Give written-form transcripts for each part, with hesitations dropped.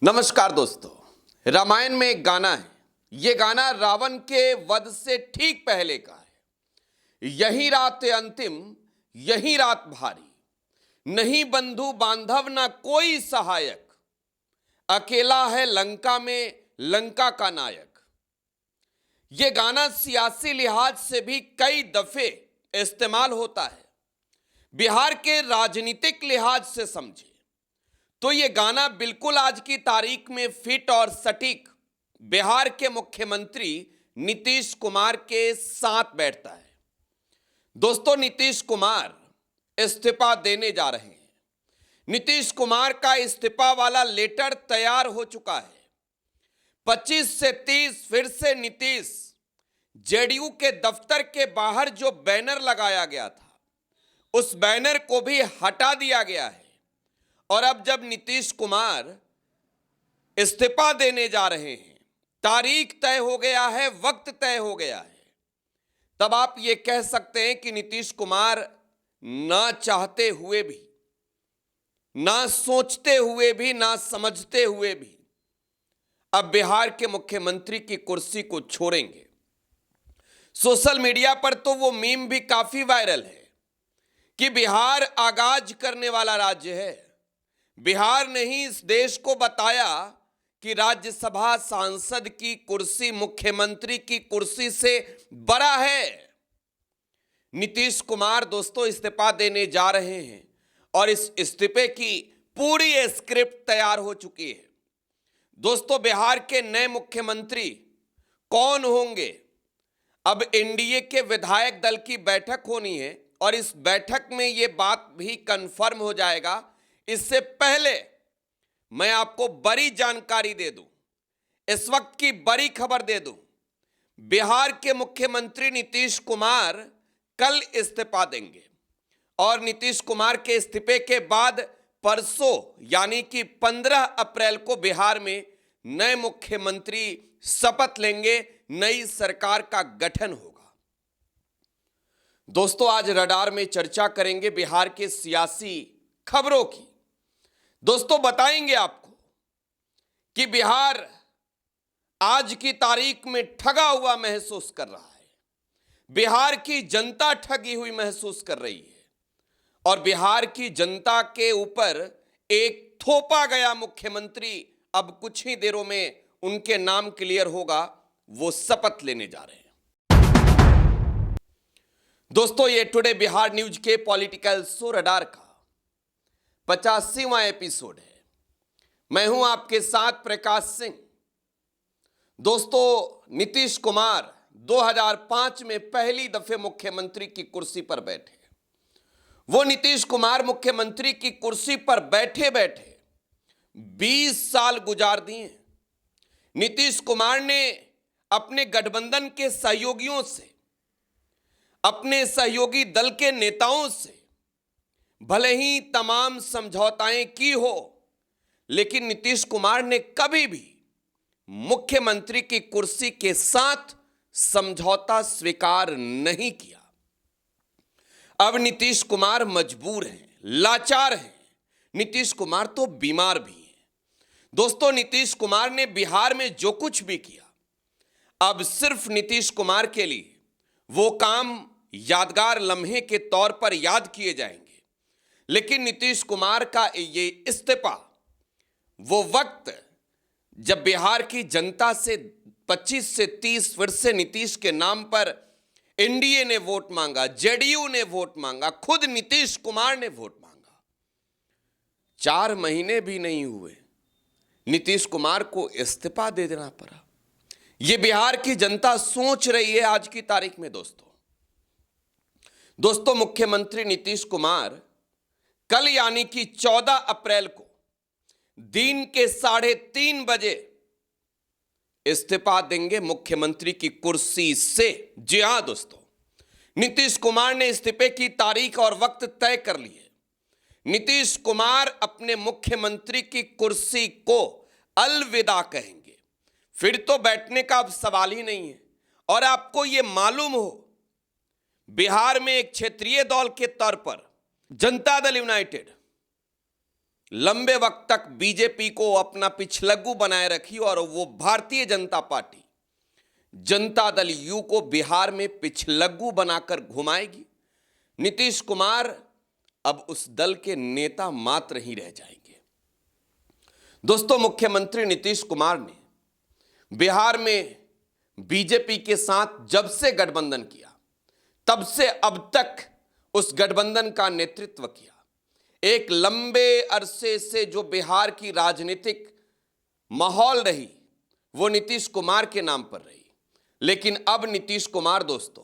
नमस्कार दोस्तों, रामायण में एक गाना है। यह गाना रावण के वध से ठीक पहले का है। यही रात अंतिम, यही रात भारी, नहीं बंधु बांधव ना कोई सहायक, अकेला है लंका में लंका का नायक। यह गाना सियासी लिहाज से भी कई दफे इस्तेमाल होता है। बिहार के राजनीतिक लिहाज से समझे तो यह गाना बिल्कुल आज की तारीख में फिट और सटीक बिहार के मुख्यमंत्री नीतीश कुमार के साथ बैठता है। दोस्तों, नीतीश कुमार इस्तीफा देने जा रहे हैं। नीतीश कुमार का इस्तीफा वाला लेटर तैयार हो चुका है। 25 से 30 फिर से नीतीश जेडीयू के दफ्तर के बाहर जो बैनर लगाया गया था, उस बैनर को भी हटा दिया गया है। और अब जब नीतीश कुमार इस्तीफा देने जा रहे हैं, तारीख तय हो गया है, वक्त तय हो गया है, तब आप ये कह सकते हैं कि नीतीश कुमार ना चाहते हुए भी, ना सोचते हुए भी, ना समझते हुए भी अब बिहार के मुख्यमंत्री की कुर्सी को छोड़ेंगे। सोशल मीडिया पर तो वो मीम भी काफी वायरल है कि बिहार आगाज करने वाला राज्य है। बिहार ने ही इस देश को बताया कि राज्यसभा सांसद की कुर्सी मुख्यमंत्री की कुर्सी से बड़ा है। नीतीश कुमार दोस्तों इस्तीफा देने जा रहे हैं और इस इस्तीफे की पूरी स्क्रिप्ट तैयार हो चुकी है। दोस्तों, बिहार के नए मुख्यमंत्री कौन होंगे? अब एनडीए के विधायक दल की बैठक होनी है और इस बैठक में यह बात भी कंफर्म हो जाएगा। इससे पहले मैं आपको बड़ी जानकारी दे दूं, इस वक्त की बड़ी खबर दे दूं। बिहार के मुख्यमंत्री नीतीश कुमार कल इस्तीफा देंगे और नीतीश कुमार के इस्तीफे के बाद परसों यानी कि 15 अप्रैल को बिहार में नए मुख्यमंत्री शपथ लेंगे, नई सरकार का गठन होगा। दोस्तों, आज रडार में चर्चा करेंगे बिहार के सियासी खबरों की। दोस्तों, बताएंगे आपको कि बिहार आज की तारीख में ठगा हुआ महसूस कर रहा है। बिहार की जनता ठगी हुई महसूस कर रही है और बिहार की जनता के ऊपर एक थोपा गया मुख्यमंत्री अब कुछ ही देरों में उनके नाम क्लियर होगा, वो शपथ लेने जा रहे हैं। दोस्तों, ये टुडे बिहार न्यूज के पॉलिटिकल शो रडार का 85वां एपिसोड है। मैं हूं आपके साथ प्रकाश सिंह। दोस्तों, नीतीश कुमार 2005 में पहली दफे मुख्यमंत्री की कुर्सी पर बैठे। वो नीतीश कुमार मुख्यमंत्री की कुर्सी पर बैठे बैठे 20 साल गुजार दिए। नीतीश कुमार ने अपने गठबंधन के सहयोगियों से, अपने सहयोगी दल के नेताओं से भले ही तमाम समझौताएं की हो, लेकिन नीतीश कुमार ने कभी भी मुख्यमंत्री की कुर्सी के साथ समझौता स्वीकार नहीं किया। अब नीतीश कुमार मजबूर हैं, लाचार हैं। नीतीश कुमार तो बीमार भी हैं। दोस्तों, नीतीश कुमार ने बिहार में जो कुछ भी किया, अब सिर्फ नीतीश कुमार के लिए वो काम यादगार लम्हे के तौर पर याद किए जाएंगे। लेकिन नीतीश कुमार का ये इस्तीफा वो वक्त जब बिहार की जनता से 25 से 30 फिर से नीतीश के नाम पर एनडीए ने वोट मांगा, जेडीयू ने वोट मांगा, खुद नीतीश कुमार ने वोट मांगा। 4 महीने भी नहीं हुए, नीतीश कुमार को इस्तीफा दे देना पड़ा। यह बिहार की जनता सोच रही है आज की तारीख में। दोस्तों, मुख्यमंत्री नीतीश कुमार कल यानी कि 14 अप्रैल को दिन के 3:30 बजे इस्तीफा देंगे मुख्यमंत्री की कुर्सी से। जी हां दोस्तों, नीतीश कुमार ने इस्तीफे की तारीख और वक्त तय कर ली है। नीतीश कुमार अपने मुख्यमंत्री की कुर्सी को अलविदा कहेंगे। फिर तो बैठने का अब सवाल ही नहीं है। और आपको यह मालूम हो, बिहार में एक क्षेत्रीय दल के तौर पर जनता दल यूनाइटेड लंबे वक्त तक बीजेपी को अपना पिछलग्गू बनाए रखी और वो भारतीय जनता पार्टी जनता दल यू को बिहार में पिछलग्गू बनाकर घुमाएगी। नीतीश कुमार अब उस दल के नेता मात्र ही रह जाएंगे। दोस्तों, मुख्यमंत्री नीतीश कुमार ने बिहार में बीजेपी के साथ जब से गठबंधन किया तब से अब तक उस गठबंधन का नेतृत्व किया। एक लंबे अरसे से जो बिहार की राजनीतिक माहौल रही वो नीतीश कुमार के नाम पर रही, लेकिन अब नीतीश कुमार दोस्तों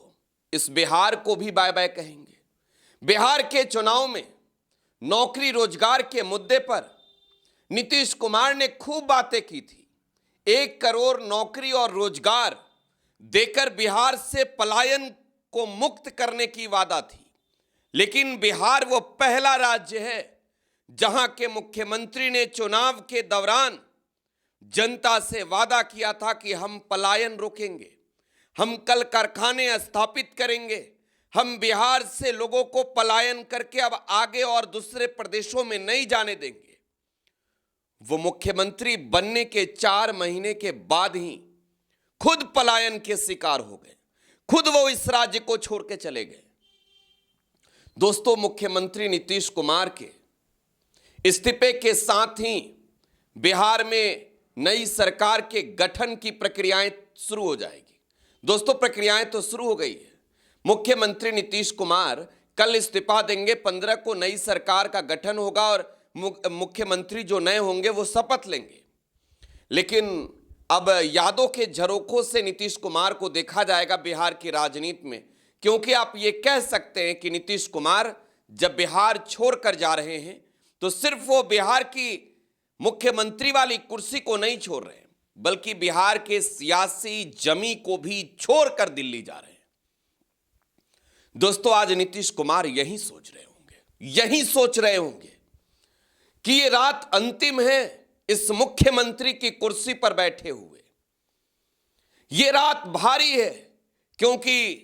इस बिहार को भी बाय बाय कहेंगे। बिहार के चुनाव में नौकरी रोजगार के मुद्दे पर नीतीश कुमार ने खूब बातें की थी। 1 करोड़ नौकरी और रोजगार देकर बिहार से पलायन को मुक्त करने की वादा थी, लेकिन बिहार वो पहला राज्य है जहां के मुख्यमंत्री ने चुनाव के दौरान जनता से वादा किया था कि हम पलायन रोकेंगे, हम कल कारखाने स्थापित करेंगे, हम बिहार से लोगों को पलायन करके अब आगे और दूसरे प्रदेशों में नहीं जाने देंगे। वो मुख्यमंत्री बनने के 4 महीने के बाद ही खुद पलायन के शिकार हो गए, खुद वो इस राज्य को छोड़ के चले गए। दोस्तों, मुख्यमंत्री नीतीश कुमार के इस्तीफे के साथ ही बिहार में नई सरकार के गठन की प्रक्रियाएं शुरू हो जाएगी। दोस्तों, प्रक्रियाएं तो शुरू हो गई है। मुख्यमंत्री नीतीश कुमार कल इस्तीफा देंगे, 15 को नई सरकार का गठन होगा और मुख्यमंत्री जो नए होंगे वो शपथ लेंगे। लेकिन अब यादों के झरोखों से नीतीश कुमार को देखा जाएगा बिहार की राजनीति में, क्योंकि आप ये कह सकते हैं कि नीतीश कुमार जब बिहार छोड़कर जा रहे हैं तो सिर्फ वो बिहार की मुख्यमंत्री वाली कुर्सी को नहीं छोड़ रहे, बल्कि बिहार के सियासी जमी को भी छोड़कर दिल्ली जा रहे हैं। दोस्तों, आज नीतीश कुमार यही सोच रहे होंगे कि ये रात अंतिम है इस मुख्यमंत्री की कुर्सी पर बैठे हुए। ये रात भारी है क्योंकि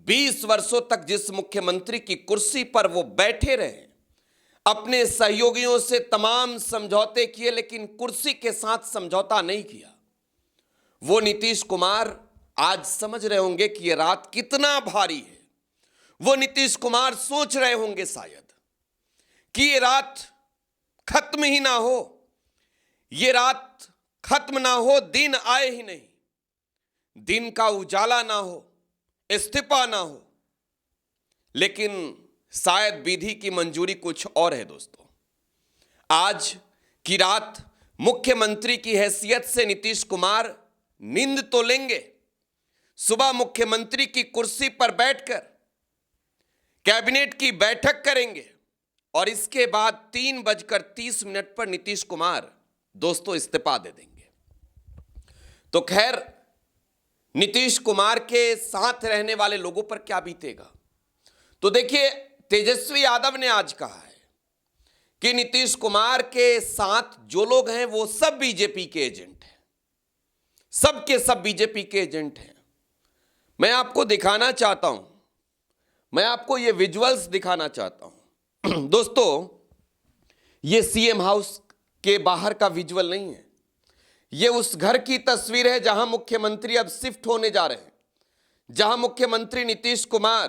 20 वर्षों तक जिस मुख्यमंत्री की कुर्सी पर वो बैठे रहे, अपने सहयोगियों से तमाम समझौते किए, लेकिन कुर्सी के साथ समझौता नहीं किया। वो नीतीश कुमार आज समझ रहे होंगे कि ये रात कितना भारी है। वो नीतीश कुमार सोच रहे होंगे शायद कि ये रात खत्म ही ना हो, ये रात खत्म ना हो, दिन आए ही नहीं, दिन का उजाला ना हो, इस्तीफा ना हो। लेकिन शायद विधि की मंजूरी कुछ और है। दोस्तों, आज की रात मुख्यमंत्री की हैसियत से नीतीश कुमार नींद तो लेंगे। सुबह मुख्यमंत्री की कुर्सी पर बैठकर कैबिनेट की बैठक करेंगे और इसके बाद 3:30 पर नीतीश कुमार दोस्तों इस्तीफा दे देंगे। तो खैर, नीतीश कुमार के साथ रहने वाले लोगों पर क्या बीतेगा? तो देखिए, तेजस्वी यादव ने आज कहा है कि नीतीश कुमार के साथ जो लोग हैं वो सब बीजेपी के एजेंट हैं, सब के सब बीजेपी के एजेंट हैं। मैं आपको दिखाना चाहता हूं, मैं आपको ये विजुअल्स दिखाना चाहता हूं। दोस्तों, ये सीएम हाउस के बाहर का विजुअल नहीं है, ये उस घर की तस्वीर है जहां मुख्यमंत्री अब शिफ्ट होने जा रहे हैं, जहां मुख्यमंत्री नीतीश कुमार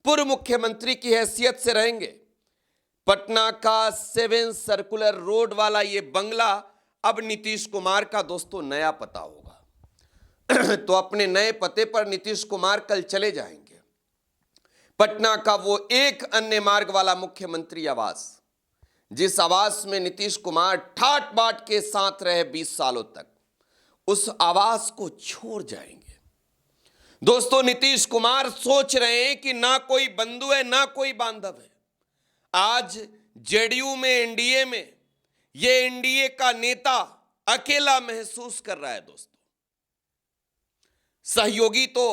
पूर्व मुख्यमंत्री की हैसियत से रहेंगे। पटना का 7 सर्कुलर रोड वाला ये बंगला अब नीतीश कुमार का दोस्तों नया पता होगा। तो अपने नए पते पर नीतीश कुमार कल चले जाएंगे। पटना का वो एक अन्य मार्ग वाला मुख्यमंत्री आवास, जिस आवास में नीतीश कुमार ठाट बाट के साथ रहे 20 सालों तक, उस आवास को छोड़ जाएंगे। दोस्तों, नीतीश कुमार सोच रहे हैं कि ना कोई बंधु है ना कोई बांधव है। आज जेडीयू में, एनडीए में, ये एनडीए का नेता अकेला महसूस कर रहा है। दोस्तों, सहयोगी तो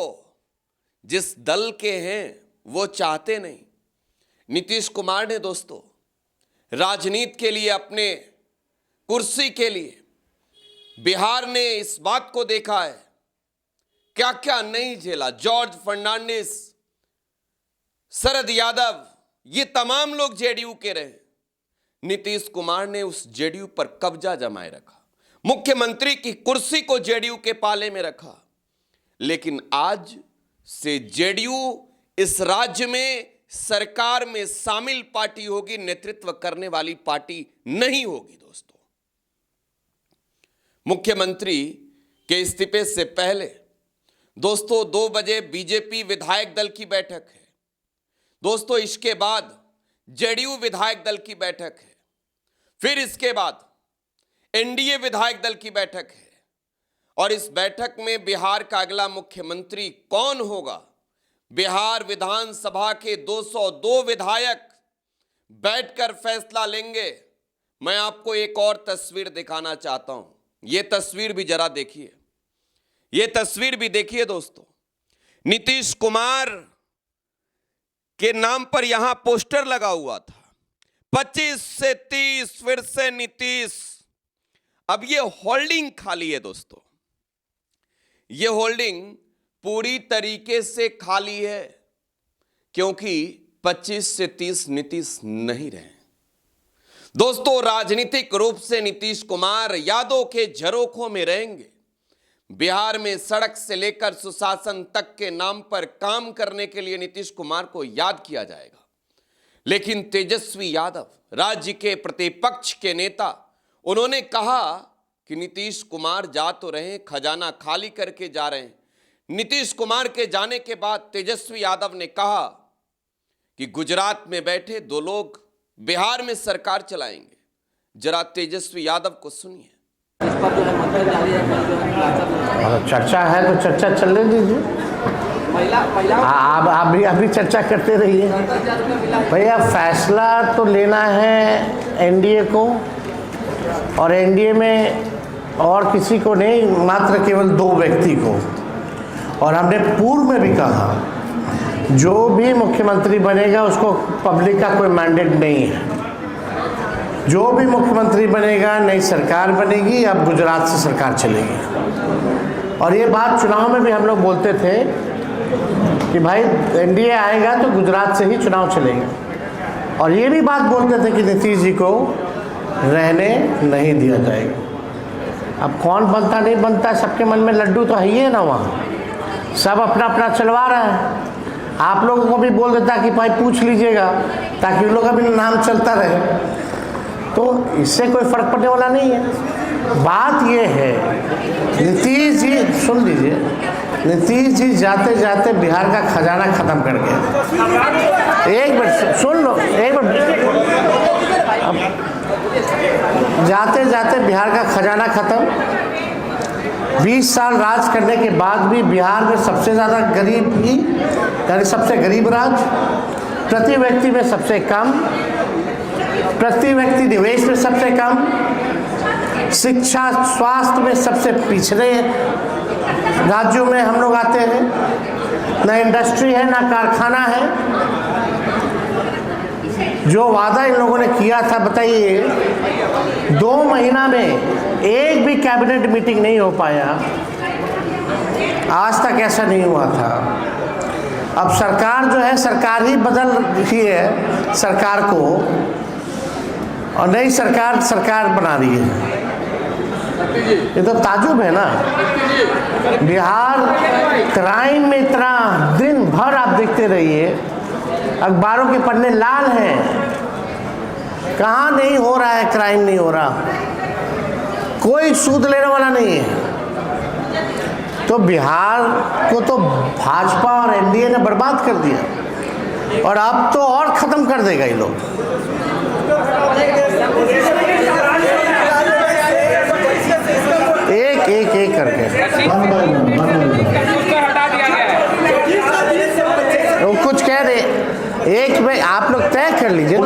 जिस दल के हैं वो चाहते नहीं। नीतीश कुमार ने दोस्तों राजनीति के लिए, अपने कुर्सी के लिए, बिहार ने इस बात को देखा है क्या क्या नहीं झेला। जॉर्ज फर्नांडिस, शरद यादव, ये तमाम लोग जेडीयू के रहे, नीतीश कुमार ने उस जेडीयू पर कब्जा जमाए रखा, मुख्यमंत्री की कुर्सी को जेडीयू के पाले में रखा। लेकिन आज से जेडीयू इस राज्य में सरकार में शामिल पार्टी होगी, नेतृत्व करने वाली पार्टी नहीं होगी। दोस्तों, मुख्यमंत्री के इस्तीफे से पहले दोस्तों 2 बजे बीजेपी विधायक दल की बैठक है। दोस्तों, इसके बाद जेडीयू विधायक दल की बैठक है, फिर इसके बाद एनडीए विधायक दल की बैठक है, और इस बैठक में बिहार का अगला मुख्यमंत्री कौन होगा, बिहार विधानसभा के 202 विधायक बैठकर फैसला लेंगे। मैं आपको एक और तस्वीर दिखाना चाहता हूं, यह तस्वीर भी जरा देखिए, यह तस्वीर भी देखिए। दोस्तों, नीतीश कुमार के नाम पर यहां पोस्टर लगा हुआ था, 25 से 30 फिर से नीतीश। अब ये होल्डिंग खाली है। दोस्तों, ये होल्डिंग पूरी तरीके से खाली है, क्योंकि 25 से 30 नीतीश नहीं रहे। दोस्तों, राजनीतिक रूप से नीतीश कुमार यादव के झरोखों में रहेंगे। बिहार में सड़क से लेकर सुशासन तक के नाम पर काम करने के लिए नीतीश कुमार को याद किया जाएगा। लेकिन तेजस्वी यादव, राज्य के प्रतिपक्ष के नेता, उन्होंने कहा कि नीतीश कुमार जा तो रहे, खजाना खाली करके जा रहे हैं। नीतीश कुमार के जाने के बाद तेजस्वी यादव ने कहा कि गुजरात में बैठे 2 लोग बिहार में सरकार चलाएंगे। जरा तेजस्वी यादव को सुनिए। चर्चा है तो चर्चा चलने दीजिए, आप भी अभी चर्चा करते रहिए। भैया, फैसला तो लेना है एनडीए को, और एनडीए में और किसी को नहीं, मात्र केवल 2 व्यक्ति को। और हमने पूर्व में भी कहा, जो भी मुख्यमंत्री बनेगा उसको पब्लिक का कोई मैंडेट नहीं है। जो भी मुख्यमंत्री बनेगा, नई सरकार बनेगी, अब गुजरात से सरकार चलेगी। और ये बात चुनाव में भी हम लोग बोलते थे कि भाई एनडीए आएगा तो गुजरात से ही चुनाव चलेगा। और ये भी बात बोलते थे कि नीतीश जी को रहने नहीं दिया जाएगा। अब कौन बनता नहीं बनता, सबके मन में लड्डू तो है ही है ना, वहाँ सब अपना अपना चलवा रहा है। आप लोगों को भी बोल देता कि भाई पूछ लीजिएगा, ताकि उन लोग का भी नाम चलता रहे, तो इससे कोई फर्क पड़ने वाला नहीं है। बात यह है, नीतीश जी, सुन लीजिए, नीतीश जी जाते जाते बिहार का खजाना खत्म कर गए। एक मिनट सुन लो, एक मिनट। जाते जाते बिहार का खजाना खत्म। 20 साल राज करने के बाद भी बिहार में सबसे ज़्यादा गरीब ही, यानी सबसे गरीब राज्य, प्रति व्यक्ति में सबसे कम, प्रति व्यक्ति निवेश में सबसे कम, शिक्षा स्वास्थ्य में सबसे पिछड़े राज्यों में हम लोग आते हैं। ना इंडस्ट्री है, ना कारखाना है। जो वादा इन लोगों ने किया था, बताइए, 2 महीना में एक भी कैबिनेट मीटिंग नहीं हो पाया। आज तक ऐसा नहीं हुआ था। अब सरकार जो है, सरकार ही बदल रही है सरकार को, और नई सरकार सरकार बना रही है। ये तो ताजुब है ना। बिहार क्राइम में इतना, दिन भर आप देखते रहिए, अखबारों के पन्ने लाल हैं। कहाँ नहीं हो रहा है क्राइम, नहीं हो रहा, कोई सूद लेने वाला नहीं है। तो बिहार को तो भाजपा और एनडीए ने बर्बाद कर दिया, और अब तो और ख़त्म कर देगा ये लोग। एक करके वो कुछ कह रहे, एक में आप लोग तय कर लीजिए।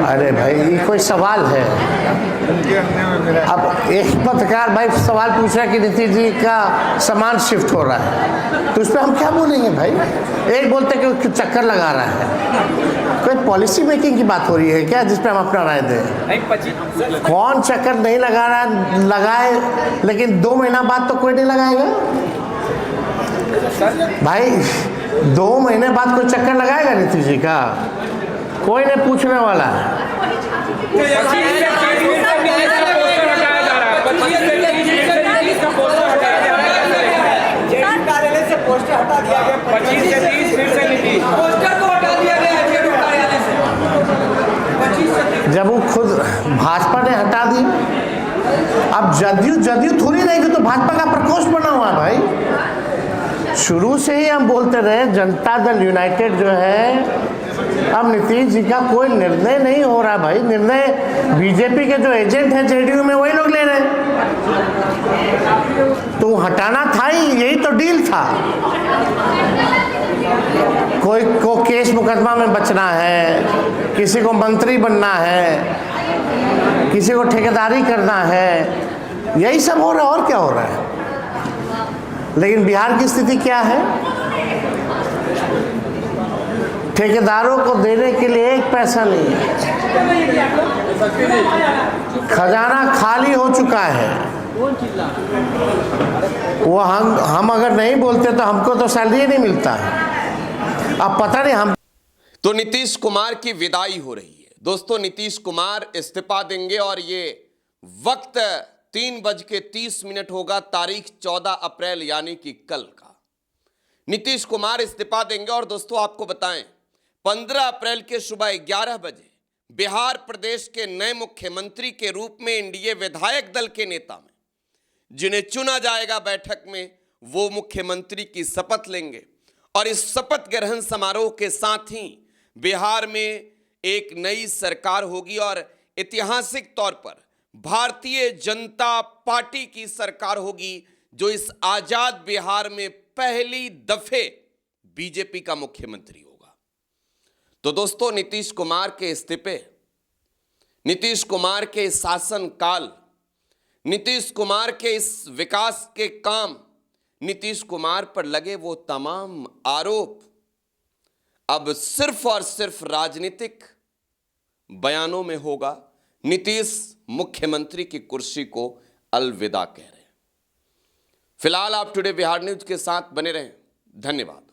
अरे भाई, ये कोई सवाल है? अब एक पत्रकार भाई सवाल पूछ रहा है कि नीतीश जी का सामान शिफ्ट हो रहा है, तो उस पर हम क्या बोलेंगे भाई? एक बोलते कि चक्कर लगा रहा है। कोई पॉलिसी मेकिंग की बात हो रही है क्या, जिस पे हम अपना राय दें? कौन चक्कर नहीं लगा रहा, लगाए, लेकिन 2 महीना बाद तो कोई नहीं लगाएगा। भाई 2 महीने बाद कोई चक्कर लगाएगा नीतीश जी का? कोई नहीं पूछने वाला है। जब वो खुद भाजपा ने हटा दी, अब जदयू थोड़ी रहेगी, तो भाजपा का प्रकोष्ठ बना हुआ है भाई। शुरू से ही हम बोलते रहे जनता दल यूनाइटेड जो है, अब नीतीश जी का कोई निर्णय नहीं हो रहा भाई। निर्णय बीजेपी के जो एजेंट हैं जेडीयू में वही लोग ले रहे हैं। तो हटाना था ही, यही तो डील था। कोई को केस मुकदमा में बचना है, किसी को मंत्री बनना है, किसी को ठेकेदारी करना है, यही सब हो रहा है। और क्या हो रहा है? लेकिन बिहार की स्थिति क्या है? ठेकेदारों को देने के लिए 1 पैसा नहीं है, खजाना खाली हो चुका है। वो हम अगर नहीं बोलते तो हमको तो सैलरी नहीं मिलता है। अब पता नहीं हम। तो नीतीश कुमार की विदाई हो रही है दोस्तों। नीतीश कुमार इस्तीफा देंगे और ये वक्त 3:30 होगा, तारीख 14 अप्रैल यानी कि कल का। नीतीश कुमार इस्तीफा देंगे और दोस्तों आपको बताएं 15 अप्रैल के सुबह 11 बजे बिहार प्रदेश के नए मुख्यमंत्री के रूप में एनडीए विधायक दल के नेता में जिन्हें चुना जाएगा बैठक में, वो मुख्यमंत्री की शपथ लेंगे। और इस शपथ ग्रहण समारोह के साथ ही बिहार में एक नई सरकार होगी और ऐतिहासिक तौर पर भारतीय जनता पार्टी की सरकार होगी, जो इस आजाद बिहार में पहली दफे बीजेपी का मुख्यमंत्री होगा। तो दोस्तों नीतीश कुमार के इस्तीफे, नीतीश कुमार के शासनकाल, नीतीश कुमार के इस विकास के काम, नीतीश कुमार पर लगे वो तमाम आरोप अब सिर्फ और सिर्फ राजनीतिक बयानों में होगा। नीतीश मुख्यमंत्री की कुर्सी को अलविदा कह रहे हैं। फिलहाल आप टुडे बिहार न्यूज के साथ बने रहें। धन्यवाद।